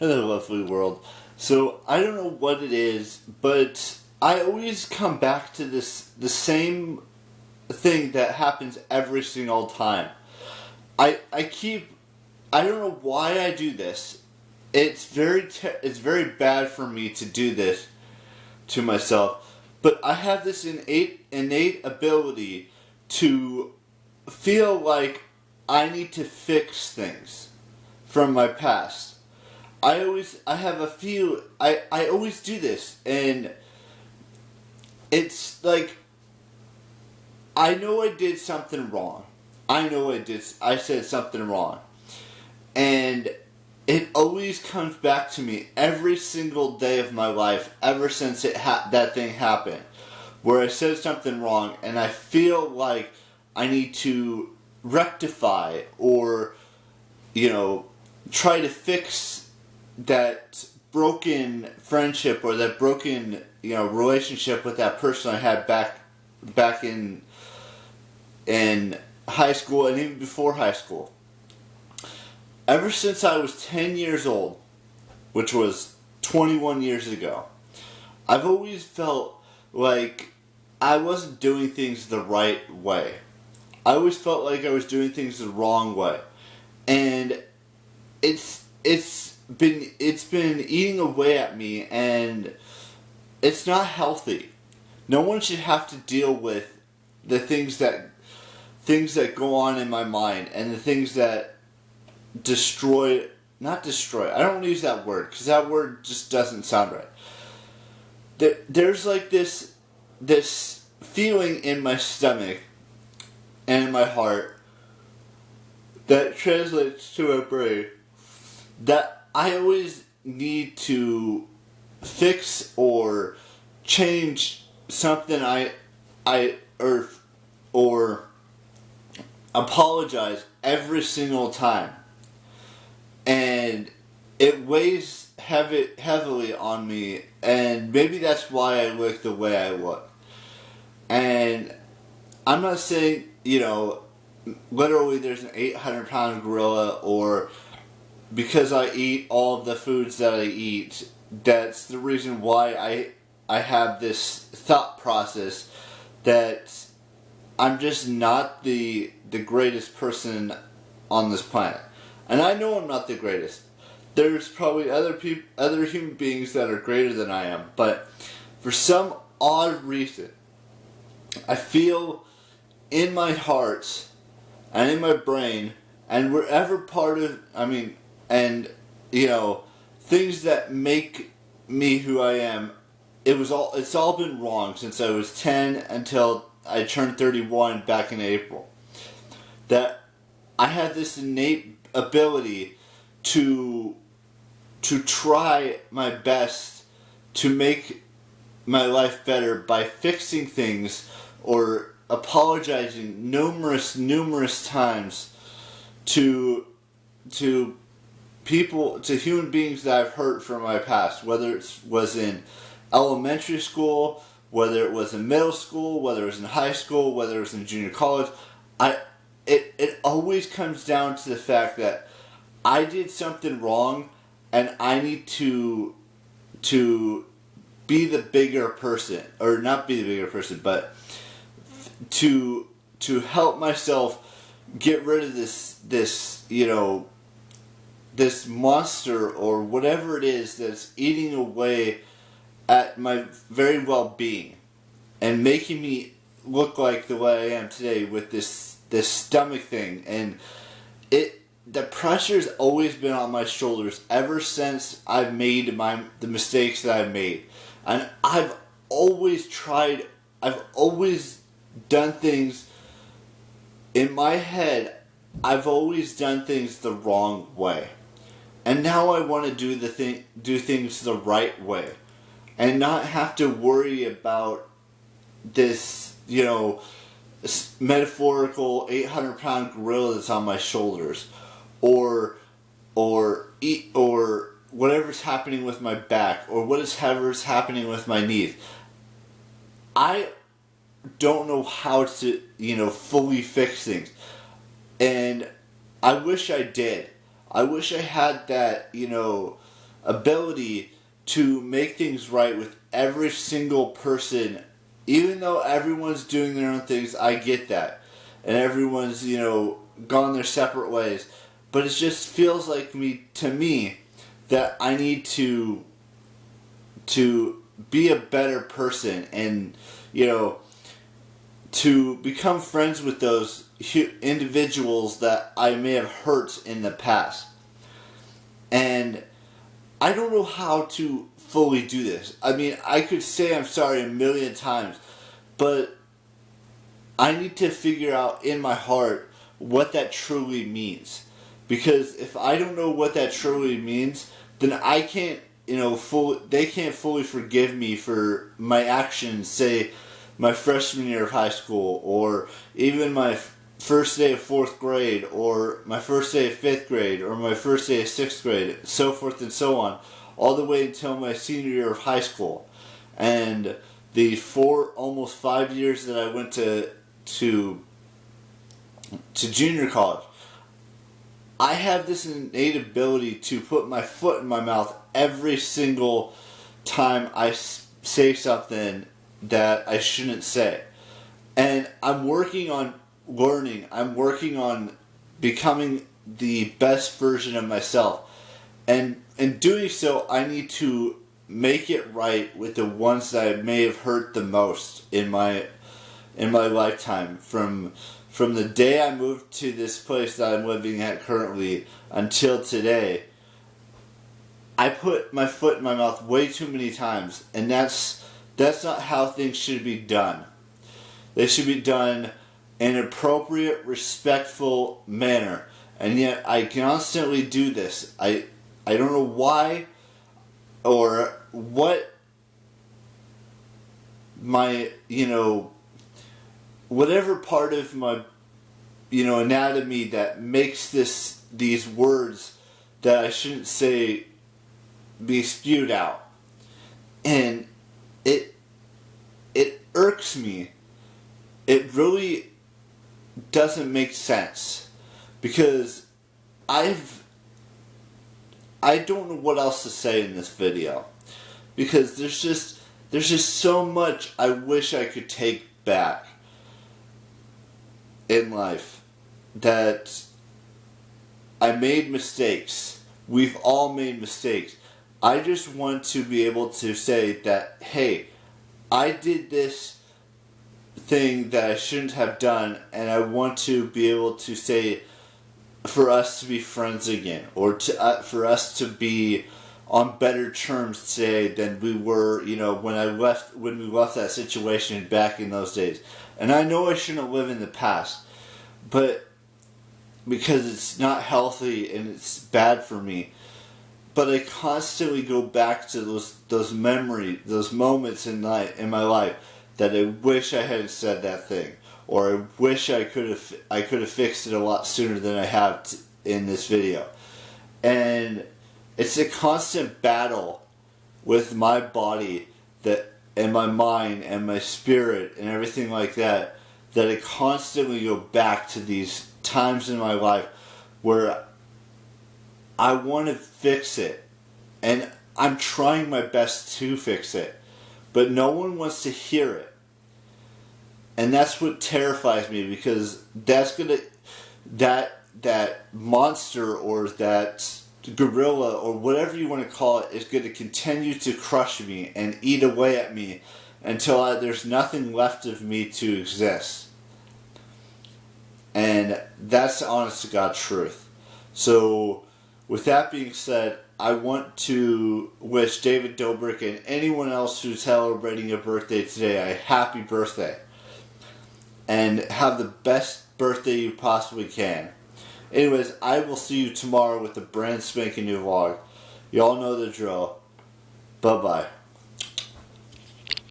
Another lovely world. So I don't know what it is, but I always come back to the same thing that happens every single time. I don't know why I do this. It's very bad for me to do this to myself, but I have this innate ability to feel like I need to fix things from my past. I always do this, and it's like, I know I did something wrong. I said something wrong. And it always comes back to me every single day of my life ever since that thing happened, where I said something wrong and I feel like I need to rectify or, try to fix that broken friendship or that broken, relationship with that person I had back in high school and even before high school. Ever since I was 10 years old, which was 21 years ago, I've always felt like I wasn't doing things the right way. I always felt like I was doing things the wrong way. And it's been eating away at me, and it's not healthy. No one should have to deal with the things that go on in my mind and the things that not destroy, I don't use that word because that word just doesn't sound right. There's like this feeling in my stomach and in my heart that translates to my brain that I always need to fix or change something or apologize every single time. And it weighs heavily on me, and maybe that's why I look the way I look. And I'm not saying, literally there's an 800-pound gorilla, or because I eat all of the foods that I eat, that's the reason why I have this thought process that I'm just not the greatest person on this planet. And I know I'm not the greatest. There's probably other human beings that are greater than I am, but for some odd reason, I feel in my heart and in my brain and wherever things that make me who I am, it's all been wrong since I was 10 until I turned 31 back in April. That I have this innate ability to try my best to make my life better by fixing things or apologizing numerous times to human beings that I've hurt from my past, whether it was in elementary school, whether it was in middle school, whether it was in high school, whether it was in junior college. It always comes down to the fact that I did something wrong, and I need to be the bigger person, or not be the bigger person, but to help myself get rid of this monster or whatever it is that's eating away at my very well-being and making me look like the way I am today with this stomach thing. And the pressure's always been on my shoulders ever since I've made the mistakes that I've made. And I've always done things in my head. I've always done things the wrong way. And now I want to do things the right way. And not have to worry about this, metaphorical 800-pound gorilla that's on my shoulders, or whatever's happening with my back, or whatever's happening with my knees. I don't know how to, fully fix things, and I wish I did. I wish I had that, ability to make things right with every single person. Even though everyone's doing their own things, I get that. And everyone's, gone their separate ways. But it just feels like to me that I need to be a better person and, to become friends with those individuals that I may have hurt in the past. And I don't know how to fully do this. I mean, I could say I'm sorry a million times, but I need to figure out in my heart what that truly means. Because if I don't know what that truly means, then I can't, they can't fully forgive me for my actions, say, my freshman year of high school, or even my first day of 4th grade, or my first day of 5th grade, or my first day of 6th grade, so forth and so on, all the way until my senior year of high school. And the almost 5 years that I went to junior college. I have this innate ability to put my foot in my mouth every single time I say something that I shouldn't say. And I'm working on learning. I'm working on becoming the best version of myself. And in doing so, I need to make it right with the ones that I may have hurt the most in my lifetime. From the day I moved to this place that I'm living at currently until today, I put my foot in my mouth way too many times, and that's not how things should be done. They should be done in an appropriate, respectful manner. And yet I constantly do this. I don't know why or what my, whatever part of my, anatomy that makes these words that I shouldn't say be spewed out. And it irks me. It really doesn't make sense, because I don't know what else to say in this video, because there's just so much I wish I could take back in life. That I made mistakes. We've all made mistakes. I just want to be able to say that, hey, I did this thing that I shouldn't have done, and I want to be able to say, for us to be friends again, or for us to be on better terms today than we were, when we left that situation back in those days. And I know I shouldn't live in the past, but because it's not healthy and it's bad for me. But I constantly go back to those memories, those moments in my life that I wish I hadn't said that thing, or I wish I could have fixed it a lot sooner than I have in this video. And it's a constant battle with my body and my mind and my spirit and everything like that I constantly go back to these times in my life where I want to fix it, and I'm trying my best to fix it, but no one wants to hear it. And that's what terrifies me, because that monster or that gorilla or whatever you want to call it is going to continue to crush me and eat away at me until there's nothing left of me to exist. And that's the honest to God truth. So, with that being said, I want to wish David Dobrik and anyone else who's celebrating a birthday today a happy birthday. And have the best birthday you possibly can. Anyways, I will see you tomorrow with a brand spanking new vlog. Y'all know the drill. Bye-bye.